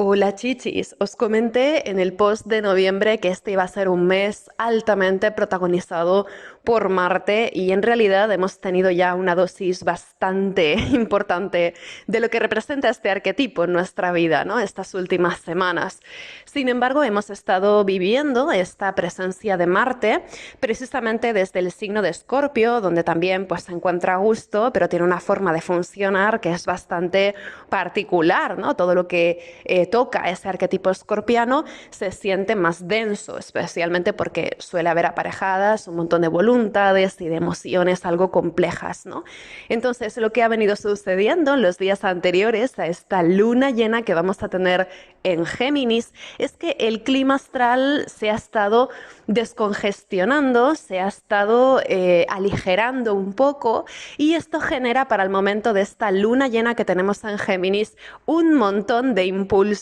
Hola chichis, os comenté en el post de noviembre que este iba a ser un mes altamente protagonizado por Marte y en realidad hemos tenido ya una dosis bastante importante de lo que representa este arquetipo en nuestra vida, ¿no? Estas últimas semanas. Sin embargo, hemos estado viviendo esta presencia de Marte precisamente desde el signo de Escorpio, donde también pues, se encuentra a gusto, pero tiene una forma de funcionar que es bastante particular, ¿no? Todo lo que toca ese arquetipo escorpiano se siente más denso, especialmente porque suele haber aparejadas un montón de voluntades y de emociones algo complejas, ¿no? Entonces, lo que ha venido sucediendo en los días anteriores a esta luna llena que vamos a tener en Géminis es que el clima astral se ha estado descongestionando, se ha estado aligerando un poco y esto genera para el momento de esta luna llena que tenemos en Géminis un montón de impulso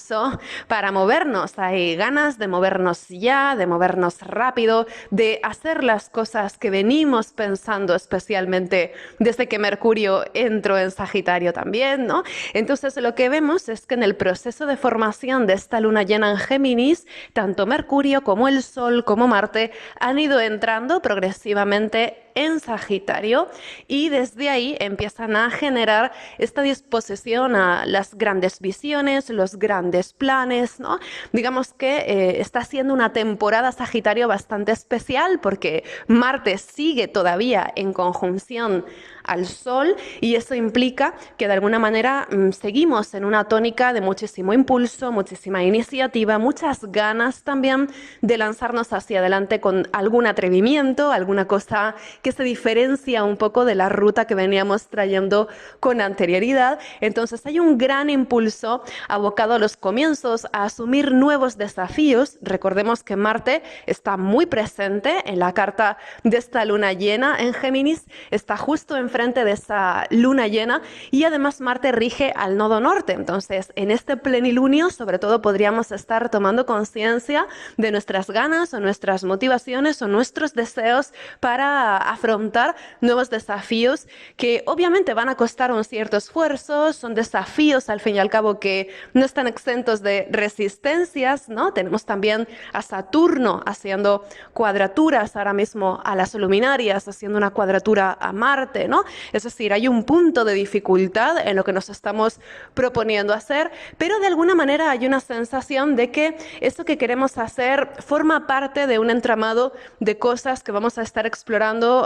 para movernos. Hay ganas de movernos ya, de movernos rápido, de hacer las cosas que venimos pensando, especialmente desde que Mercurio entró en Sagitario también, ¿no? Entonces lo que vemos es que en el proceso de formación de esta luna llena en Géminis, tanto Mercurio como el Sol como Marte han ido entrando progresivamente en Sagitario y desde ahí empiezan a generar esta disposición a las grandes visiones, los grandes planes, ¿no? Digamos que está siendo una temporada Sagitario bastante especial porque Marte sigue todavía en conjunción al Sol y eso implica que de alguna manera seguimos en una tónica de muchísimo impulso, muchísima iniciativa, muchas ganas también de lanzarnos hacia adelante con algún atrevimiento, alguna cosa que se diferencia un poco de la ruta que veníamos trayendo con anterioridad. Entonces hay un gran impulso abocado a los comienzos, a asumir nuevos desafíos. Recordemos que Marte está muy presente en la carta de esta luna llena en Géminis, está justo enfrente de esa luna llena y además Marte rige al nodo norte. Entonces, en este plenilunio, sobre todo, podríamos estar tomando conciencia de nuestras ganas o nuestras motivaciones o nuestros deseos para afrontar nuevos desafíos que obviamente van a costar un cierto esfuerzo, son desafíos al fin y al cabo que no están exentos de resistencias, ¿no? Tenemos también a Saturno haciendo cuadraturas ahora mismo a las luminarias, haciendo una cuadratura a Marte, ¿no? Es decir, hay un punto de dificultad en lo que nos estamos proponiendo hacer, pero de alguna manera hay una sensación de que eso que queremos hacer forma parte de un entramado de cosas que vamos a estar explorando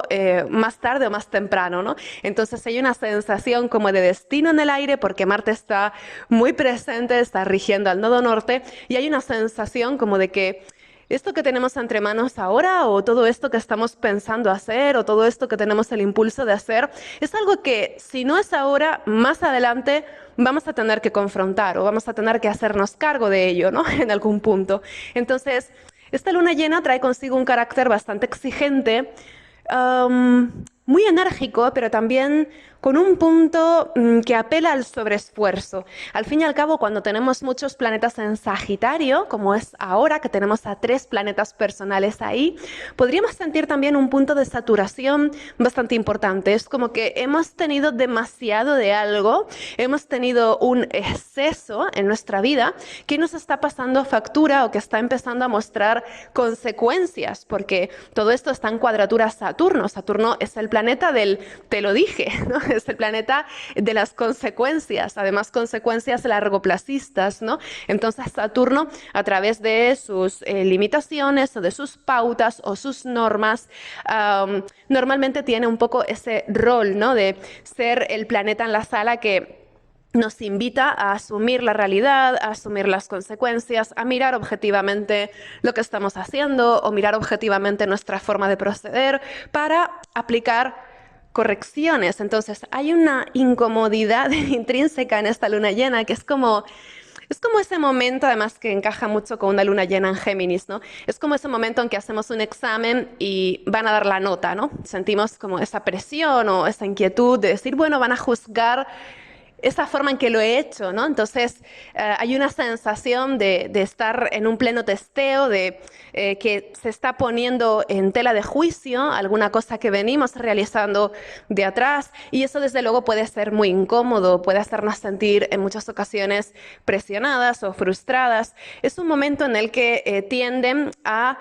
más tarde o más temprano, ¿no? Entonces hay una sensación como de destino en el aire porque Marte está muy presente, está rigiendo al nodo norte y hay una sensación como de que esto que tenemos entre manos ahora o todo esto que estamos pensando hacer o todo esto que tenemos el impulso de hacer es algo que si no es ahora, más adelante vamos a tener que confrontar o vamos a tener que hacernos cargo de ello, ¿no? En algún punto. Entonces, esta luna llena trae consigo un carácter bastante exigente, muy enérgico, pero también con un punto que apela al sobreesfuerzo. Al fin y al cabo, cuando tenemos muchos planetas en Sagitario, como es ahora que tenemos a 3 planetas personales ahí, podríamos sentir también un punto de saturación bastante importante. Es como que hemos tenido demasiado de algo, hemos tenido un exceso en nuestra vida que nos está pasando factura o que está empezando a mostrar consecuencias, porque todo esto está en cuadratura a Saturno. Saturno es el planeta del te lo dije, ¿no? Es el planeta de las consecuencias, además consecuencias largoplacistas, ¿no? Entonces Saturno, a través de sus limitaciones o de sus pautas o sus normas, normalmente tiene un poco ese rol, ¿no? De ser el planeta en la sala que nos invita a asumir la realidad, a asumir las consecuencias, a mirar objetivamente lo que estamos haciendo o mirar objetivamente nuestra forma de proceder para aplicar correcciones. Entonces hay una incomodidad intrínseca en esta luna llena que es como ese momento, además que encaja mucho con una luna llena en Géminis, ¿no? Es como ese momento en que hacemos un examen y van a dar la nota, ¿no? Sentimos como esa presión o esa inquietud de decir, bueno, van a juzgar esa forma en que lo he hecho, ¿no? Entonces, hay una sensación de estar en un pleno testeo, de que se está poniendo en tela de juicio alguna cosa que venimos realizando de atrás, y eso desde luego puede ser muy incómodo, puede hacernos sentir en muchas ocasiones presionadas o frustradas. Es un momento en el que tienden a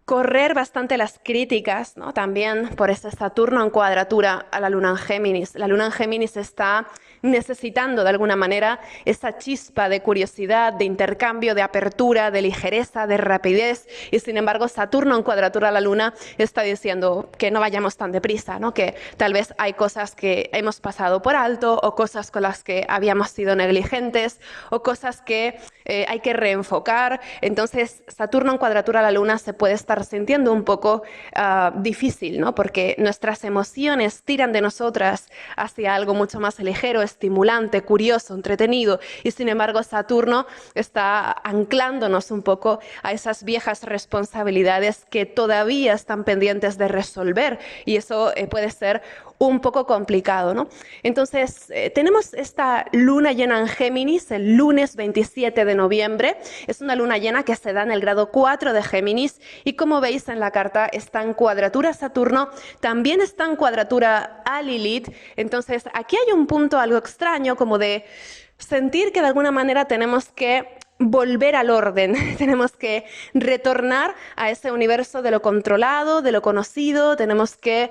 correr bastante las críticas, ¿no? También por ese Saturno en cuadratura a la Luna en Géminis. La Luna en Géminis está necesitando de alguna manera esa chispa de curiosidad, de intercambio, de apertura, de ligereza, de rapidez, y sin embargo Saturno en cuadratura a la Luna está diciendo que no vayamos tan deprisa, ¿no? Que tal vez hay cosas que hemos pasado por alto, o cosas con las que habíamos sido negligentes, o cosas que hay que reenfocar. Entonces Saturno en cuadratura a la Luna se puede estar sintiendo un poco difícil, ¿no? Porque nuestras emociones tiran de nosotras hacia algo mucho más ligero, estimulante, curioso, entretenido, y sin embargo Saturno está anclándonos un poco a esas viejas responsabilidades que todavía están pendientes de resolver, y eso puede ser un poco complicado, ¿no? Entonces, tenemos esta luna llena en Géminis el lunes 27 de noviembre. Es una luna llena que se da en el grado 4 de Géminis, y como veis en la carta está en cuadratura a Saturno, también está en cuadratura a Lilith. Entonces, aquí hay un punto algo extraño, como de sentir que de alguna manera tenemos que volver al orden, tenemos que retornar a ese universo de lo controlado, de lo conocido, tenemos que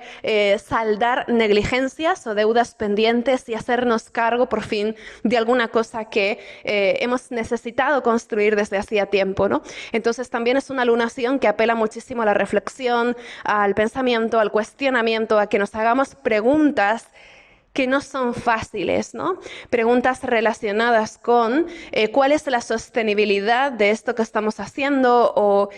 saldar negligencias o deudas pendientes y hacernos cargo por fin de alguna cosa que hemos necesitado construir desde hacía tiempo, ¿no? Entonces también es una lunación que apela muchísimo a la reflexión, al pensamiento, al cuestionamiento, a que nos hagamos preguntas que no son fáciles, ¿no? Preguntas relacionadas con cuál es la sostenibilidad de esto que estamos haciendo, o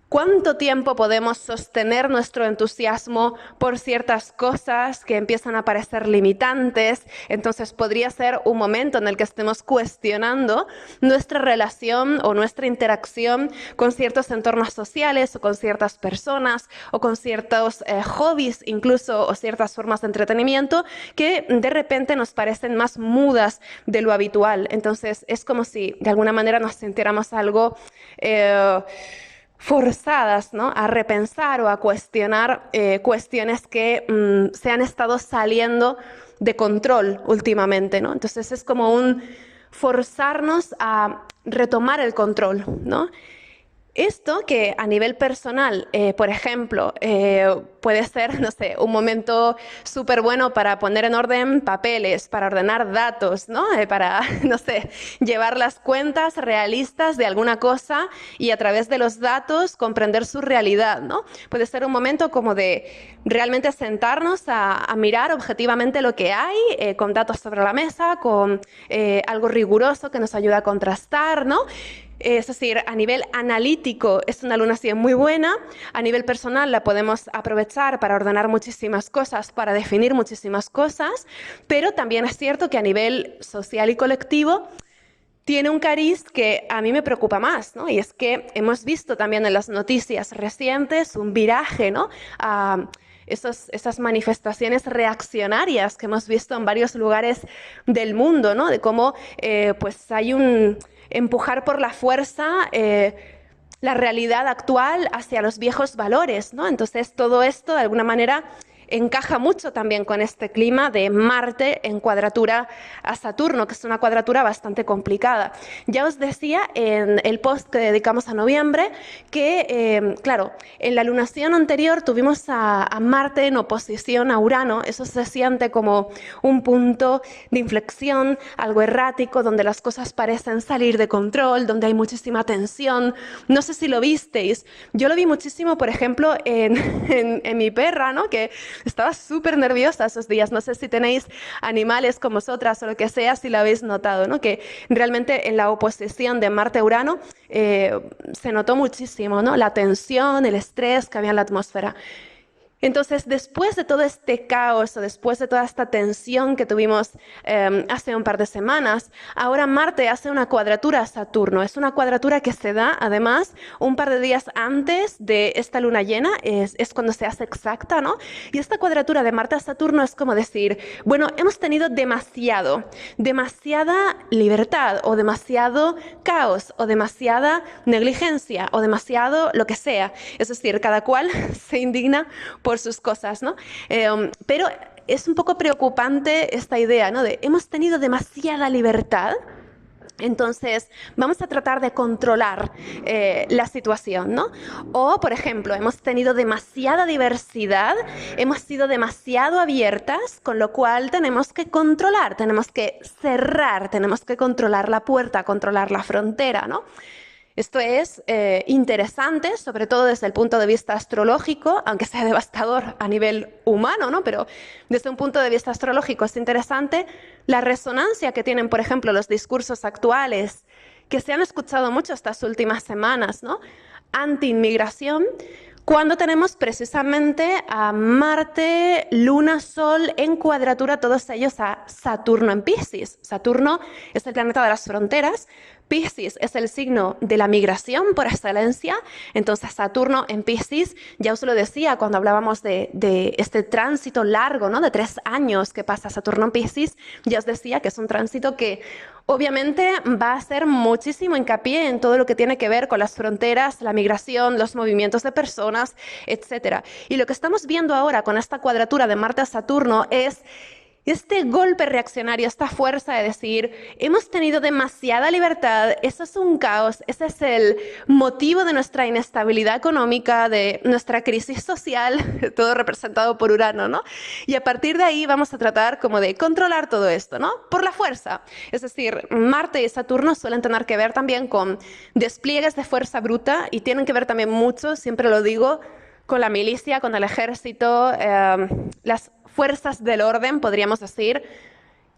¿cuánto tiempo podemos sostener nuestro entusiasmo por ciertas cosas que empiezan a parecer limitantes? Entonces podría ser un momento en el que estemos cuestionando nuestra relación o nuestra interacción con ciertos entornos sociales, o con ciertas personas, o con ciertos hobbies incluso, o ciertas formas de entretenimiento que de repente nos parecen más mudas de lo habitual. Entonces es como si de alguna manera nos sintiéramos algo forzadas, ¿no? A repensar o a cuestionar cuestiones que se han estado saliendo de control últimamente, ¿no? Entonces es como un forzarnos a retomar el control, ¿no? Esto que a nivel personal, por ejemplo, puede ser, no sé, un momento súper bueno para poner en orden papeles, para ordenar datos, ¿no? Para, no sé, llevar las cuentas realistas de alguna cosa y a través de los datos comprender su realidad, ¿no? Puede ser un momento como de realmente sentarnos a mirar objetivamente lo que hay, con datos sobre la mesa, con algo riguroso que nos ayuda a contrastar, ¿no? Es decir, a nivel analítico es una lunación muy buena, a nivel personal la podemos aprovechar para ordenar muchísimas cosas, para definir muchísimas cosas, pero también es cierto que a nivel social y colectivo tiene un cariz que a mí me preocupa más, ¿no? Y es que hemos visto también en las noticias recientes un viraje, ¿no? A esas manifestaciones reaccionarias que hemos visto en varios lugares del mundo, ¿no? De cómo pues hay un empujar por la fuerza la realidad actual hacia los viejos valores, ¿no? Entonces todo esto de alguna manera encaja mucho también con este clima de Marte en cuadratura a Saturno, que es una cuadratura bastante complicada. Ya os decía en el post que dedicamos a noviembre que, claro, en la lunación anterior tuvimos a Marte en oposición a Urano. Eso se siente como un punto de inflexión, algo errático, donde las cosas parecen salir de control, donde hay muchísima tensión. No sé si lo visteis. Yo lo vi muchísimo, por ejemplo, en mi perra, ¿no? Que estaba súper nerviosa esos días. No sé si tenéis animales con vosotras o lo que sea, si lo habéis notado, ¿no? Que realmente en la oposición de Marte-Urano se notó muchísimo, ¿no? La tensión, el estrés que había en la atmósfera. Entonces, después de todo este caos o después de toda esta tensión que tuvimos hace un par de semanas, ahora Marte hace una cuadratura a Saturno. Es una cuadratura que se da, además, un par de días antes de esta luna llena, es cuando se hace exacta, ¿no? Y esta cuadratura de Marte a Saturno es como decir, bueno, hemos tenido demasiada libertad o demasiado caos o demasiada negligencia o demasiado lo que sea. Es decir, cada cual se indigna por sus cosas, ¿no? Pero es un poco preocupante esta idea, ¿no? De hemos tenido demasiada libertad. Entonces, vamos a tratar de controlar la situación, ¿no? O, por ejemplo, hemos tenido demasiada diversidad, hemos sido demasiado abiertas, con lo cual tenemos que controlar, tenemos que cerrar, tenemos que controlar la puerta, controlar la frontera, ¿no? Esto es interesante, sobre todo desde el punto de vista astrológico, aunque sea devastador a nivel humano, ¿no? Pero desde un punto de vista astrológico es interesante la resonancia que tienen, por ejemplo, los discursos actuales que se han escuchado mucho estas últimas semanas, ¿no? Anti-inmigración, cuando tenemos precisamente a Marte, Luna, Sol en cuadratura, todos ellos a Saturno en Piscis. Saturno es el planeta de las fronteras, Piscis es el signo de la migración por excelencia, entonces Saturno en Piscis, ya os lo decía cuando hablábamos de este tránsito largo, ¿no? De 3 años que pasa Saturno en Piscis, ya os decía que es un tránsito que obviamente va a hacer muchísimo hincapié en todo lo que tiene que ver con las fronteras, la migración, los movimientos de personas, etc. Y lo que estamos viendo ahora con esta cuadratura de Marte a Saturno es este golpe reaccionario, esta fuerza de decir, hemos tenido demasiada libertad, eso es un caos, ese es el motivo de nuestra inestabilidad económica, de nuestra crisis social, todo representado por Urano, ¿no? Y a partir de ahí vamos a tratar como de controlar todo esto, ¿no? Por la fuerza. Es decir, Marte y Saturno suelen tener que ver también con despliegues de fuerza bruta y tienen que ver también mucho, siempre lo digo, con la milicia, con el ejército, las fuerzas del orden, podríamos decir,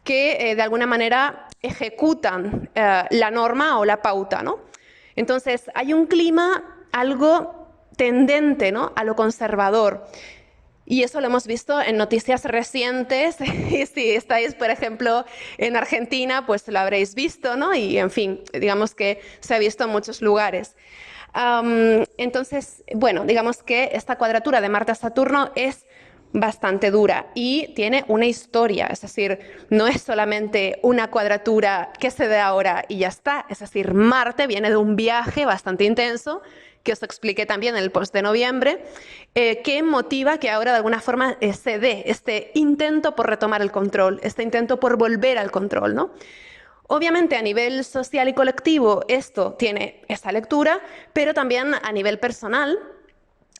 que de alguna manera ejecutan la norma o la pauta, ¿no? Entonces, hay un clima algo tendente, ¿no? A lo conservador. Y eso lo hemos visto en noticias recientes. Y si estáis, por ejemplo, en Argentina, pues lo habréis visto, ¿no? Y, en fin, digamos que se ha visto en muchos lugares. Entonces, bueno, digamos que esta cuadratura de Marte a Saturno es bastante dura y tiene una historia, es decir, no es solamente una cuadratura que se dé ahora y ya está, es decir, Marte viene de un viaje bastante intenso, que os expliqué también en el post de noviembre, que motiva que ahora de alguna forma se dé este intento por retomar el control, este intento por volver al control, ¿no? Obviamente a nivel social y colectivo esto tiene esa lectura, pero también a nivel personal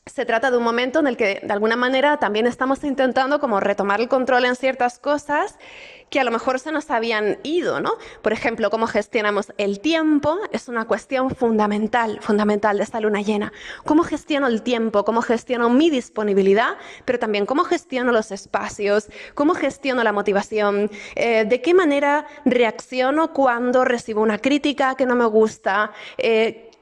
se trata de un momento en el que de alguna manera también estamos intentando como retomar el control en ciertas cosas que a lo mejor se nos habían ido, ¿no? Por ejemplo, cómo gestionamos el tiempo es una cuestión fundamental de esta luna llena. ¿Cómo gestiono el tiempo? ¿Cómo gestiono mi disponibilidad? Pero también cómo gestiono los espacios, cómo gestiono la motivación, de qué manera reacciono cuando recibo una crítica que no me gusta,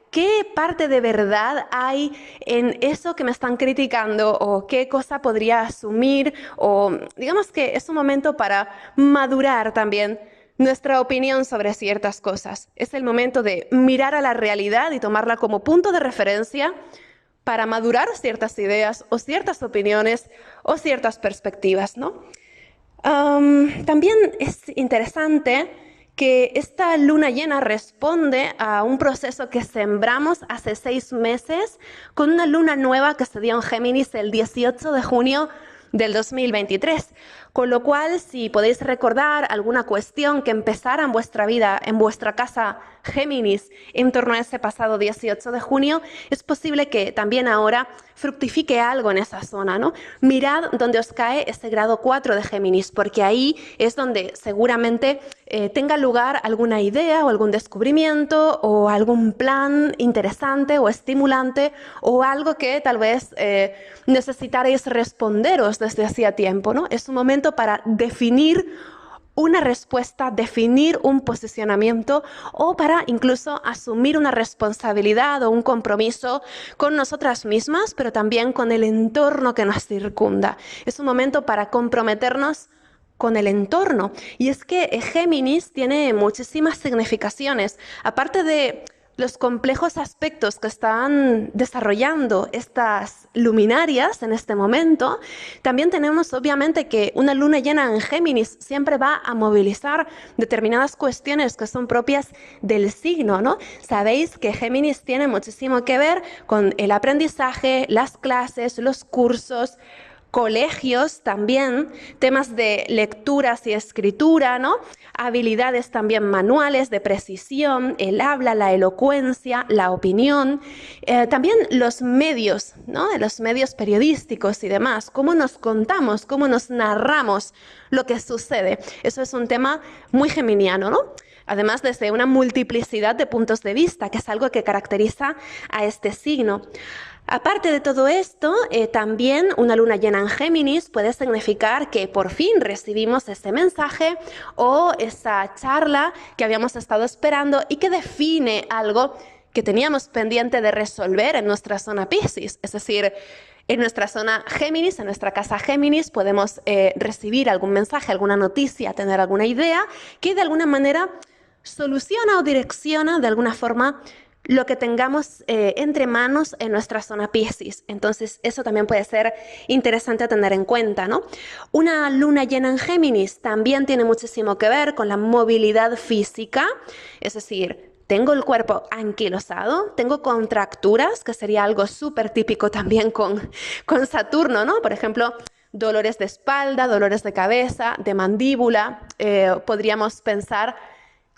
¿qué parte de verdad hay en eso que me están criticando o qué cosa podría asumir? O digamos que es un momento para madurar también nuestra opinión sobre ciertas cosas. Es el momento de mirar a la realidad y tomarla como punto de referencia para madurar ciertas ideas o ciertas opiniones o ciertas perspectivas, ¿no? También es interesante que esta luna llena responde a un proceso que sembramos hace 6 meses con una luna nueva que se dio en Géminis el 18 de junio del 2023. Con lo cual, si podéis recordar alguna cuestión que empezara en vuestra vida, en vuestra casa Géminis, en torno a ese pasado 18 de junio, es posible que también ahora fructifique algo en esa zona, ¿no? Mirad dónde os cae ese grado 4 de Géminis, porque ahí es donde seguramente tenga lugar alguna idea o algún descubrimiento o algún plan interesante o estimulante o algo que tal vez necesitaréis responderos desde hacía tiempo, ¿no? Es un momento para definir una respuesta, definir un posicionamiento o para incluso asumir una responsabilidad o un compromiso con nosotras mismas, pero también con el entorno que nos circunda. Es un momento para comprometernos con el entorno. Y es que Géminis tiene muchísimas significaciones. Aparte de los complejos aspectos que están desarrollando estas luminarias en este momento, también tenemos obviamente que una luna llena en Géminis siempre va a movilizar determinadas cuestiones que son propias del signo, ¿no? Sabéis que Géminis tiene muchísimo que ver con el aprendizaje, las clases, los cursos, colegios también, temas de lecturas y escritura, ¿no? Habilidades también manuales de precisión, el habla, la elocuencia, la opinión, también los medios, ¿no? Los medios periodísticos y demás, cómo nos contamos, cómo nos narramos lo que sucede. Eso es un tema muy geminiano, ¿no? Además, desde una multiplicidad de puntos de vista, que es algo que caracteriza a este signo. Aparte de todo esto, también una luna llena en Géminis puede significar que por fin recibimos ese mensaje o esa charla que habíamos estado esperando y que define algo que teníamos pendiente de resolver en nuestra zona Piscis. Es decir, en nuestra zona Géminis, en nuestra casa Géminis, podemos recibir algún mensaje, alguna noticia, tener alguna idea que de alguna manera soluciona o direcciona de alguna forma lo que tengamos entre manos en nuestra zona Piscis. Entonces, eso también puede ser interesante a tener en cuenta, ¿no? Una luna llena en Géminis también tiene muchísimo que ver con la movilidad física, es decir, tengo el cuerpo anquilosado, tengo contracturas, que sería algo súper típico también con Saturno, ¿no? Por ejemplo, dolores de espalda, dolores de cabeza, de mandíbula. Podríamos pensar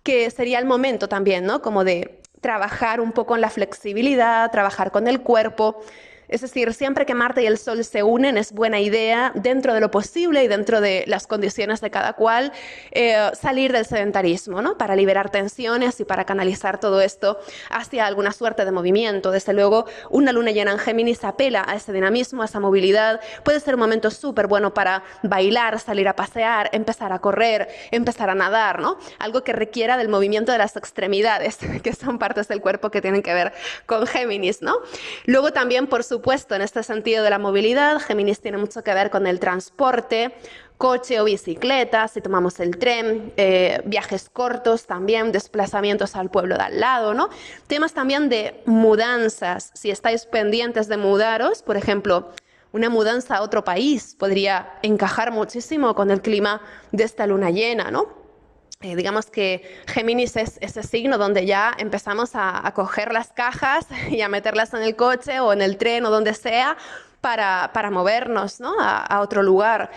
que sería el momento también, ¿no? Como de trabajar un poco en la flexibilidad, trabajar con el cuerpo. Es decir, siempre que Marte y el Sol se unen es buena idea, dentro de lo posible y dentro de las condiciones de cada cual, salir del sedentarismo, ¿no? Para liberar tensiones y para canalizar todo esto hacia alguna suerte de movimiento. Desde luego, una luna llena en Géminis apela a ese dinamismo, a esa movilidad. Puede ser un momento súper bueno para bailar, salir a pasear, empezar a correr, empezar a nadar, ¿no? Algo que requiera del movimiento de las extremidades, que son partes del cuerpo que tienen que ver con Géminis, ¿no? Luego también, por supuesto, en este sentido de la movilidad, Géminis tiene mucho que ver con el transporte, coche o bicicleta, si tomamos el tren, viajes cortos también, desplazamientos al pueblo de al lado, ¿no? Temas también de mudanzas, si estáis pendientes de mudaros, por ejemplo, una mudanza a otro país podría encajar muchísimo con el clima de esta luna llena, ¿no? Digamos que Géminis es ese signo donde ya empezamos a coger las cajas y a meterlas en el coche o en el tren o donde sea para movernos, ¿no? a otro lugar.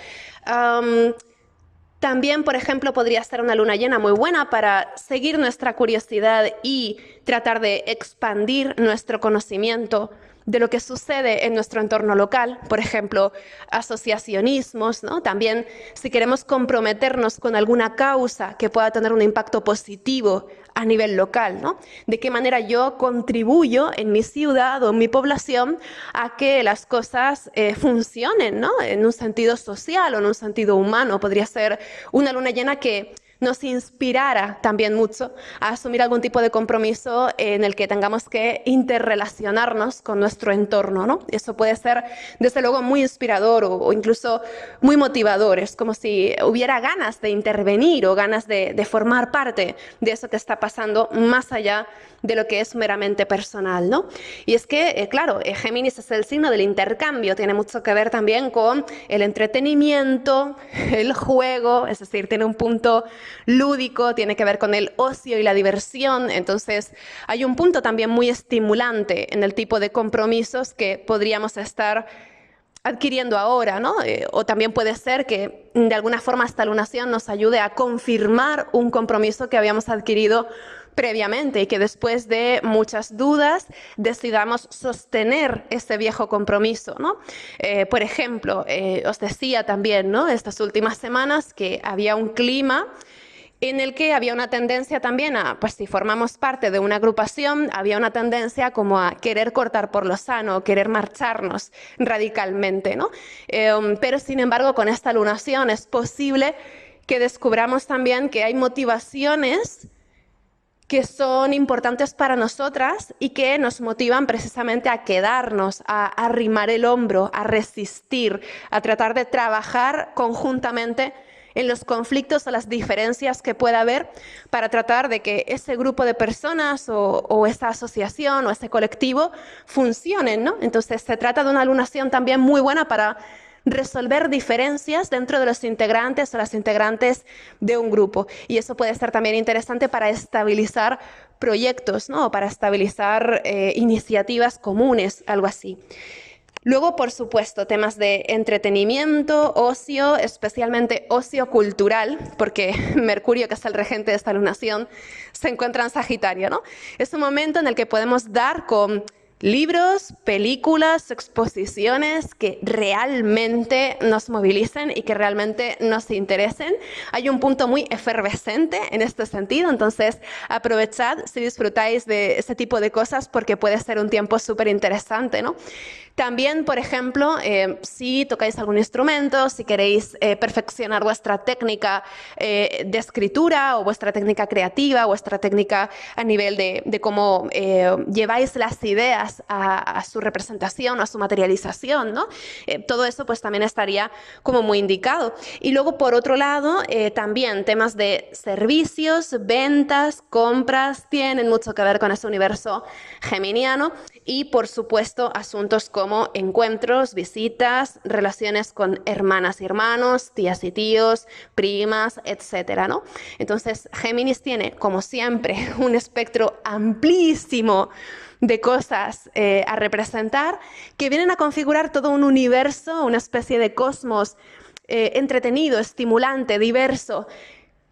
También, por ejemplo, podría ser una luna llena muy buena para seguir nuestra curiosidad y tratar de expandir nuestro conocimiento de lo que sucede en nuestro entorno local, por ejemplo, asociacionismos, ¿no? También si queremos comprometernos con alguna causa que pueda tener un impacto positivo a nivel local, ¿no? De qué manera yo contribuyo en mi ciudad o en mi población a que las cosas funcionen, ¿no? En un sentido social o en un sentido humano. Podría ser una luna llena que nos inspirara también mucho a asumir algún tipo de compromiso en el que tengamos que interrelacionarnos con nuestro entorno, ¿no? Eso puede ser, desde luego, muy inspirador o incluso muy motivador. Es como si hubiera ganas de intervenir o ganas de formar parte de eso que está pasando más allá de lo que es meramente personal, ¿no? Y es que, claro, Géminis es el signo del intercambio, tiene mucho que ver también con el entretenimiento, el juego, es decir, tiene un punto lúdico, tiene que ver con el ocio y la diversión. Entonces hay un punto también muy estimulante en el tipo de compromisos que podríamos estar adquiriendo ahora, ¿no? O también puede ser que de alguna forma esta lunación nos ayude a confirmar un compromiso que habíamos adquirido previamente y que después de muchas dudas decidamos sostener ese viejo compromiso, ¿no? Por ejemplo, os decía también, ¿no? Estas últimas semanas que había un clima en el que había una tendencia también a, pues si formamos parte de una agrupación, había una tendencia como a querer cortar por lo sano, querer marcharnos radicalmente, ¿no? Pero sin embargo, con esta lunación es posible que descubramos también que hay motivaciones que son importantes para nosotras y que nos motivan precisamente a quedarnos, a arrimar el hombro, a resistir, a tratar de trabajar conjuntamente en los conflictos o las diferencias que pueda haber para tratar de que ese grupo de personas o esa asociación o ese colectivo funcionen, ¿no? Entonces se trata de una lunación también muy buena para resolver diferencias dentro de los integrantes o las integrantes de un grupo. Y eso puede ser también interesante para estabilizar proyectos, ¿no? Para estabilizar iniciativas comunes, algo así. Luego, por supuesto, temas de entretenimiento, ocio, especialmente ocio cultural, porque Mercurio, que es el regente de esta lunación, se encuentra en Sagitario, ¿no? Es un momento en el que podemos dar con libros, películas, exposiciones que realmente nos movilicen y que realmente nos interesen. Hay un punto muy efervescente en este sentido, entonces aprovechad si disfrutáis de ese tipo de cosas porque puede ser un tiempo súper interesante, ¿no? También, por ejemplo, si tocáis algún instrumento, si queréis perfeccionar vuestra técnica de escritura o vuestra técnica creativa, vuestra técnica a nivel de cómo lleváis las ideas a su representación o a su materialización, ¿no? Todo eso pues también estaría como muy indicado. Y luego, por otro lado, también temas de servicios, ventas, compras, tienen mucho que ver con ese universo geminiano y, por supuesto, asuntos como encuentros, visitas, relaciones con hermanas y hermanos, tías y tíos, primas, etcétera, ¿no? Entonces, Géminis tiene, como siempre, un espectro amplísimo de cosas a representar que vienen a configurar todo un universo, una especie de cosmos entretenido, estimulante, diverso,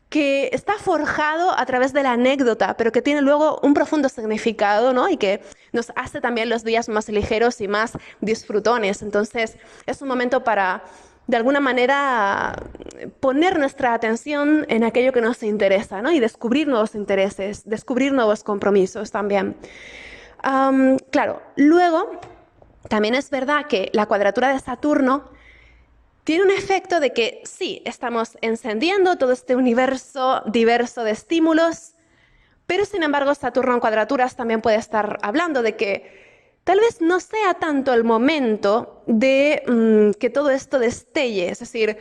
que está forjado a través de la anécdota, pero que tiene luego un profundo significado, ¿no? Y que nos hace también los días más ligeros y más disfrutones. Entonces, es un momento para, de alguna manera, poner nuestra atención en aquello que nos interesa, ¿no? Y descubrir nuevos intereses, descubrir nuevos compromisos también. Claro, luego, también es verdad que la cuadratura de Saturno tiene un efecto de que sí, estamos encendiendo todo este universo diverso de estímulos, pero sin embargo Saturno en cuadraturas también puede estar hablando de que tal vez no sea tanto el momento de que todo esto destelle. Es decir,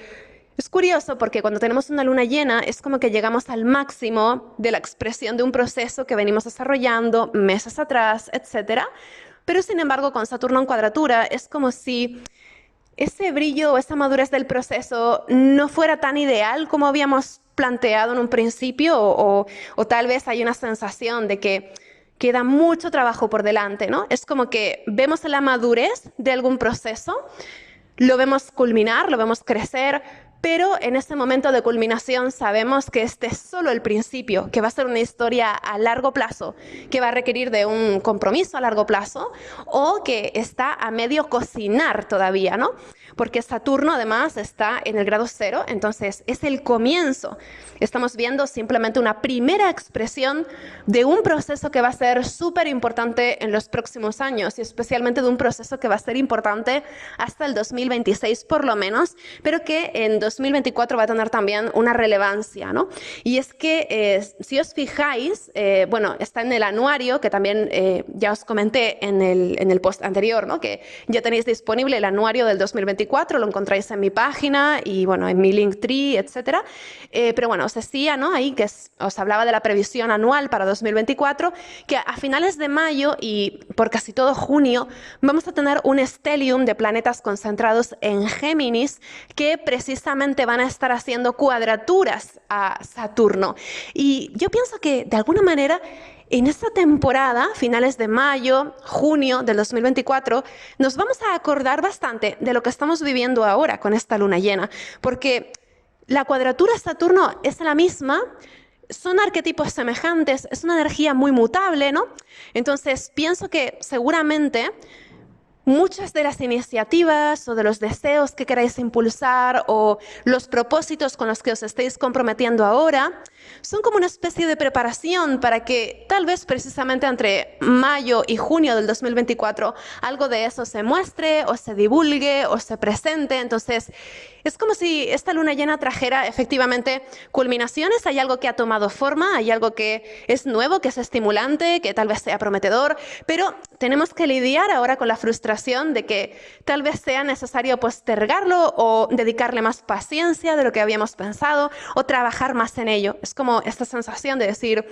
es curioso porque cuando tenemos una luna llena es como que llegamos al máximo de la expresión de un proceso que venimos desarrollando meses atrás, etc. Pero sin embargo con Saturno en cuadratura es como si ese brillo o esa madurez del proceso no fuera tan ideal como habíamos planteado en un principio o tal vez hay una sensación de que queda mucho trabajo por delante, ¿no? Es como que vemos la madurez de algún proceso, lo vemos culminar, lo vemos crecer, pero en ese momento de culminación sabemos que este es solo el principio, que va a ser una historia a largo plazo, que va a requerir de un compromiso a largo plazo o que está a medio cocinar todavía, ¿no? Porque Saturno además está en el grado 0, entonces es el comienzo. Estamos viendo simplemente una primera expresión de un proceso que va a ser súper importante en los próximos años y especialmente de un proceso que va a ser importante hasta el 2026 por lo menos, pero que en 2024 va a tener también una relevancia, ¿no? Y es que si os fijáis, bueno, está en el anuario, que también ya os comenté en el post anterior, ¿no? Que ya tenéis disponible el anuario del 2024, lo encontráis en mi página y, bueno, en mi Linktree, etcétera. Pero bueno, os decía, ¿no? Ahí que os hablaba de la previsión anual para 2024, que a finales de mayo y por casi todo junio vamos a tener un stellium de planetas concentrados en Géminis que precisamente van a estar haciendo cuadraturas a Saturno. Y yo pienso que de alguna manera en esta temporada, finales de mayo, junio del 2024, nos vamos a acordar bastante de lo que estamos viviendo ahora con esta luna llena, porque la cuadratura Saturno es la misma, son arquetipos semejantes, es una energía muy mutable, ¿no? Entonces, pienso que seguramente muchas de las iniciativas o de los deseos que queráis impulsar o los propósitos con los que os estéis comprometiendo ahora son como una especie de preparación para que tal vez precisamente entre mayo y junio del 2024 algo de eso se muestre o se divulgue o se presente. Entonces, es como si esta luna llena trajera efectivamente culminaciones, hay algo que ha tomado forma, hay algo que es nuevo, que es estimulante, que tal vez sea prometedor, pero tenemos que lidiar ahora con la frustración de que tal vez sea necesario postergarlo o dedicarle más paciencia de lo que habíamos pensado o trabajar más en ello. Es como esta sensación de decir,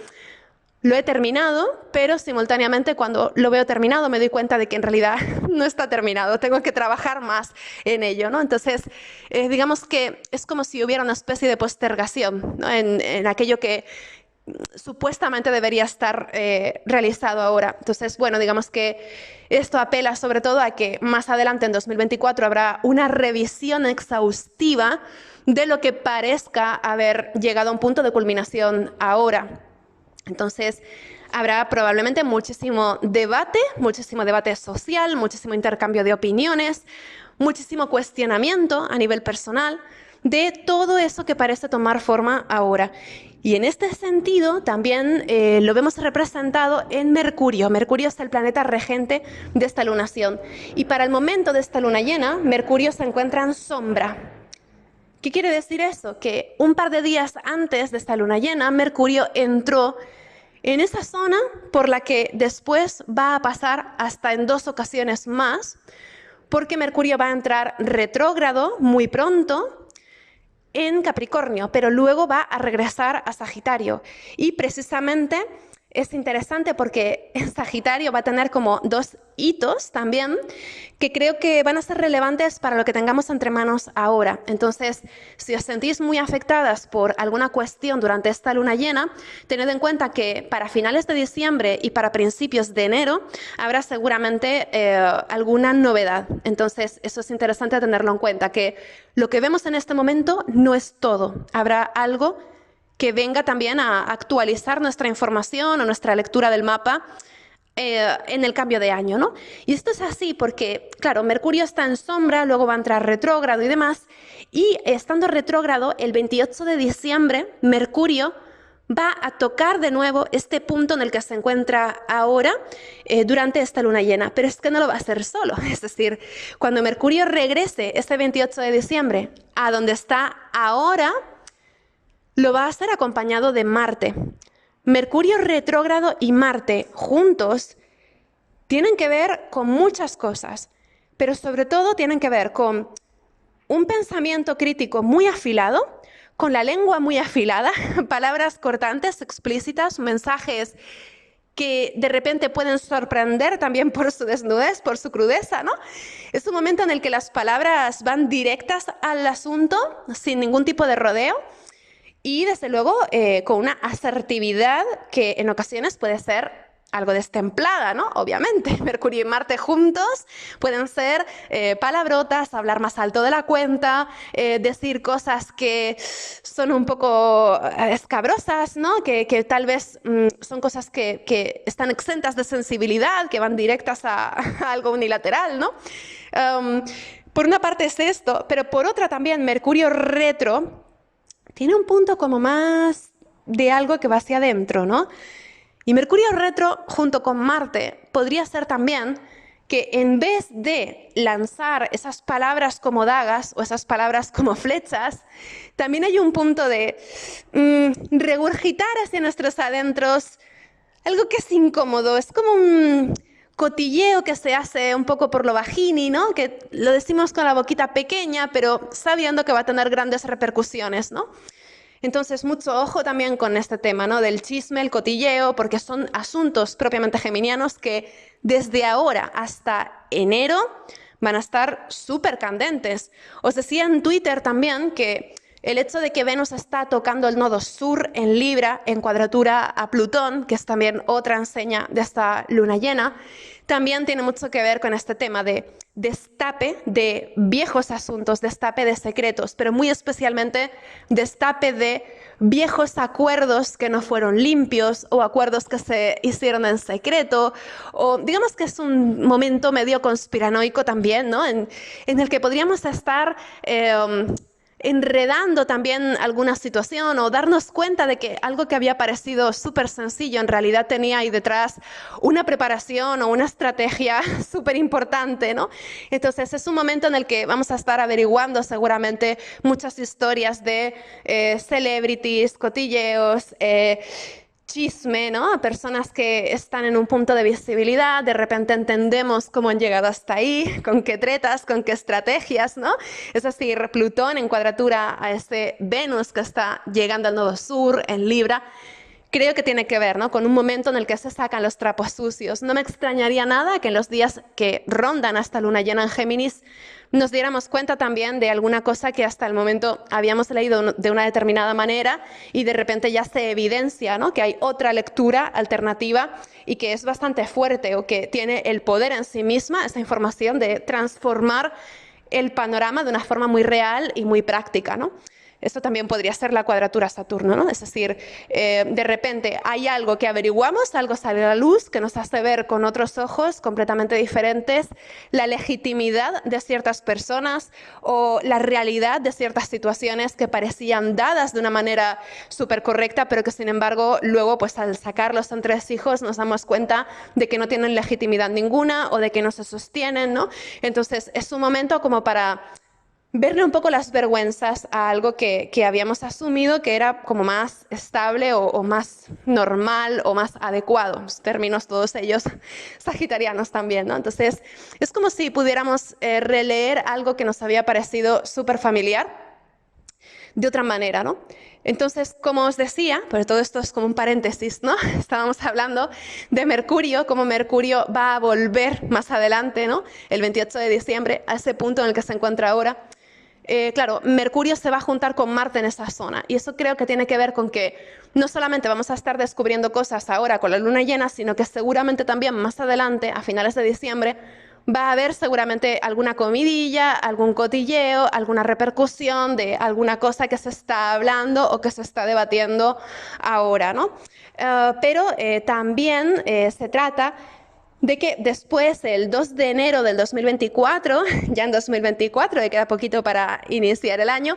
lo he terminado, pero simultáneamente cuando lo veo terminado me doy cuenta de que en realidad no está terminado, tengo que trabajar más en ello, ¿no? Entonces, digamos que es como si hubiera una especie de postergación, ¿no? en aquello que supuestamente debería estar realizado ahora. Entonces, bueno, digamos que esto apela sobre todo a que más adelante en 2024 habrá una revisión exhaustiva de lo que parezca haber llegado a un punto de culminación ahora. Entonces, habrá probablemente muchísimo debate social, muchísimo intercambio de opiniones, muchísimo cuestionamiento a nivel personal de todo eso que parece tomar forma ahora. Y en este sentido también lo vemos representado en Mercurio. Mercurio es el planeta regente de esta lunación. Y para el momento de esta luna llena, Mercurio se encuentra en sombra. ¿Qué quiere decir eso? Que un par de días antes de esta luna llena, Mercurio entró en esa zona por la que después va a pasar hasta en 2 ocasiones más, porque Mercurio va a entrar retrógrado muy pronto en Capricornio, pero luego va a regresar a Sagitario. Y precisamente es interesante porque en Sagitario va a tener como 2 hitos también que creo que van a ser relevantes para lo que tengamos entre manos ahora. Entonces, si os sentís muy afectadas por alguna cuestión durante esta luna llena, tened en cuenta que para finales de diciembre y para principios de enero habrá seguramente alguna novedad. Entonces, eso es interesante tenerlo en cuenta, que lo que vemos en este momento no es todo. Habrá algo que venga también a actualizar nuestra información o nuestra lectura del mapa en el cambio de año, ¿no? Y esto es así porque, claro, Mercurio está en sombra, luego va a entrar retrógrado y demás, y estando retrógrado, el 28 de diciembre, Mercurio va a tocar de nuevo este punto en el que se encuentra ahora durante esta luna llena, pero es que no lo va a hacer solo, es decir, cuando Mercurio regrese este 28 de diciembre a donde está ahora, lo va a hacer acompañado de Marte. Mercurio retrógrado y Marte juntos tienen que ver con muchas cosas, pero sobre todo tienen que ver con un pensamiento crítico muy afilado, con la lengua muy afilada, palabras cortantes, explícitas, mensajes que de repente pueden sorprender también por su desnudez, por su crudeza, ¿no? Es un momento en el que las palabras van directas al asunto, sin ningún tipo de rodeo. Y desde luego con una asertividad que en ocasiones puede ser algo destemplada, ¿no? Obviamente, Mercurio y Marte juntos pueden ser palabrotas, hablar más alto de la cuenta, decir cosas que son un poco escabrosas, ¿no? Que tal vez son cosas que están exentas de sensibilidad, que van directas a algo unilateral, ¿no? Por una parte es esto, pero por otra también Mercurio retro tiene un punto como más de algo que va hacia adentro, ¿no? Y Mercurio retro junto con Marte podría ser también que en vez de lanzar esas palabras como dagas o esas palabras como flechas, también hay un punto de regurgitar hacia nuestros adentros algo que es incómodo, es como un cotilleo que se hace un poco por lo bajini, ¿no? Que lo decimos con la boquita pequeña, pero sabiendo que va a tener grandes repercusiones, ¿no? Entonces, mucho ojo también con este tema, ¿no? Del chisme, el cotilleo, porque son asuntos propiamente geminianos que desde ahora hasta enero van a estar súper candentes. Os decía en Twitter también que el hecho de que Venus está tocando el nodo sur en Libra, en cuadratura a Plutón, que es también otra enseña de esta luna llena, también tiene mucho que ver con este tema de destape de viejos asuntos, destape de secretos, pero muy especialmente destape de viejos acuerdos que no fueron limpios o acuerdos que se hicieron en secreto, o digamos que es un momento medio conspiranoico también, ¿no? En el que podríamos estar enredando también alguna situación o darnos cuenta de que algo que había parecido súper sencillo en realidad tenía ahí detrás una preparación o una estrategia súper importante, ¿no? Entonces es un momento en el que vamos a estar averiguando seguramente muchas historias de celebrities, cotilleos, chisme, ¿no? A personas que están en un punto de visibilidad, de repente entendemos cómo han llegado hasta ahí, con qué tretas, con qué estrategias, ¿no? Es decir, Plutón en cuadratura a este Venus que está llegando al nodo sur en Libra, creo que tiene que ver, ¿no?, con un momento en el que se sacan los trapos sucios. No me extrañaría nada que en los días que rondan hasta luna llena en Géminis nos diéramos cuenta también de alguna cosa que hasta el momento habíamos leído de una determinada manera y de repente ya se evidencia, ¿no?, que hay otra lectura alternativa y que es bastante fuerte o que tiene el poder en sí misma, esa información, de transformar el panorama de una forma muy real y muy práctica, ¿no? Esto también podría ser la cuadratura Saturno, ¿no? Es decir, de repente hay algo que averiguamos, algo sale a la luz que nos hace ver con otros ojos completamente diferentes la legitimidad de ciertas personas o la realidad de ciertas situaciones que parecían dadas de una manera súper correcta, pero que sin embargo luego, pues al sacar los entresijos nos damos cuenta de que no tienen legitimidad ninguna o de que no se sostienen, ¿no? Entonces es un momento como para verle un poco las vergüenzas a algo que habíamos asumido que era como más estable o más normal o más adecuado, los términos todos ellos sagitarianos también, ¿no? Entonces es como si pudiéramos releer algo que nos había parecido súper familiar de otra manera, ¿no? Entonces, como os decía, pero todo esto es como un paréntesis, ¿no? Estábamos hablando de Mercurio, cómo Mercurio va a volver más adelante, ¿no? El 28 de diciembre, a ese punto en el que se encuentra ahora. Claro, Mercurio se va a juntar con Marte en esa zona y eso creo que tiene que ver con que no solamente vamos a estar descubriendo cosas ahora con la luna llena, sino que seguramente también más adelante, a finales de diciembre, va a haber seguramente alguna comidilla, algún cotilleo, alguna repercusión de alguna cosa que se está hablando o que se está debatiendo ahora, ¿no? Pero también se trata de que después, el 2 de enero del 2024, ya en 2024, que queda poquito para iniciar el año,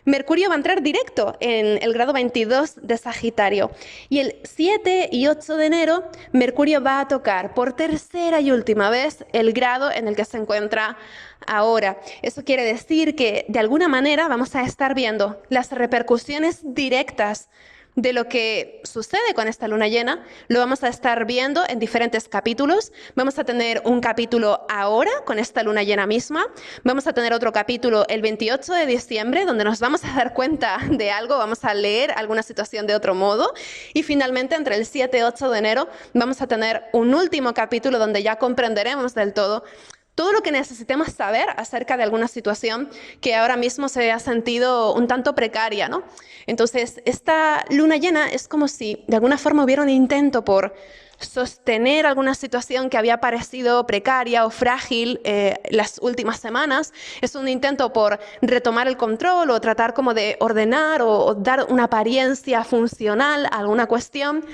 Mercurio va a entrar directo en el grado 22 de Sagitario. Y el 7 y 8 de enero, Mercurio va a tocar por tercera y última vez el grado en el que se encuentra ahora. Eso quiere decir que de alguna manera vamos a estar viendo las repercusiones directas de lo que sucede con esta luna llena. Lo vamos a estar viendo en diferentes capítulos. Vamos a tener un capítulo ahora con esta luna llena misma. Vamos a tener otro capítulo el 28 de diciembre donde nos vamos a dar cuenta de algo, vamos a leer alguna situación de otro modo. Y finalmente entre el 7 y 8 de enero vamos a tener un último capítulo donde ya comprenderemos del todo lo que necesitemos saber acerca de alguna situación que ahora mismo se ha sentido un tanto precaria, ¿no? Entonces, esta luna llena es como si de alguna forma hubiera un intento por sostener alguna situación que había parecido precaria o frágil las últimas semanas. Es un intento por retomar el control o tratar como de ordenar o dar una apariencia funcional a alguna cuestión,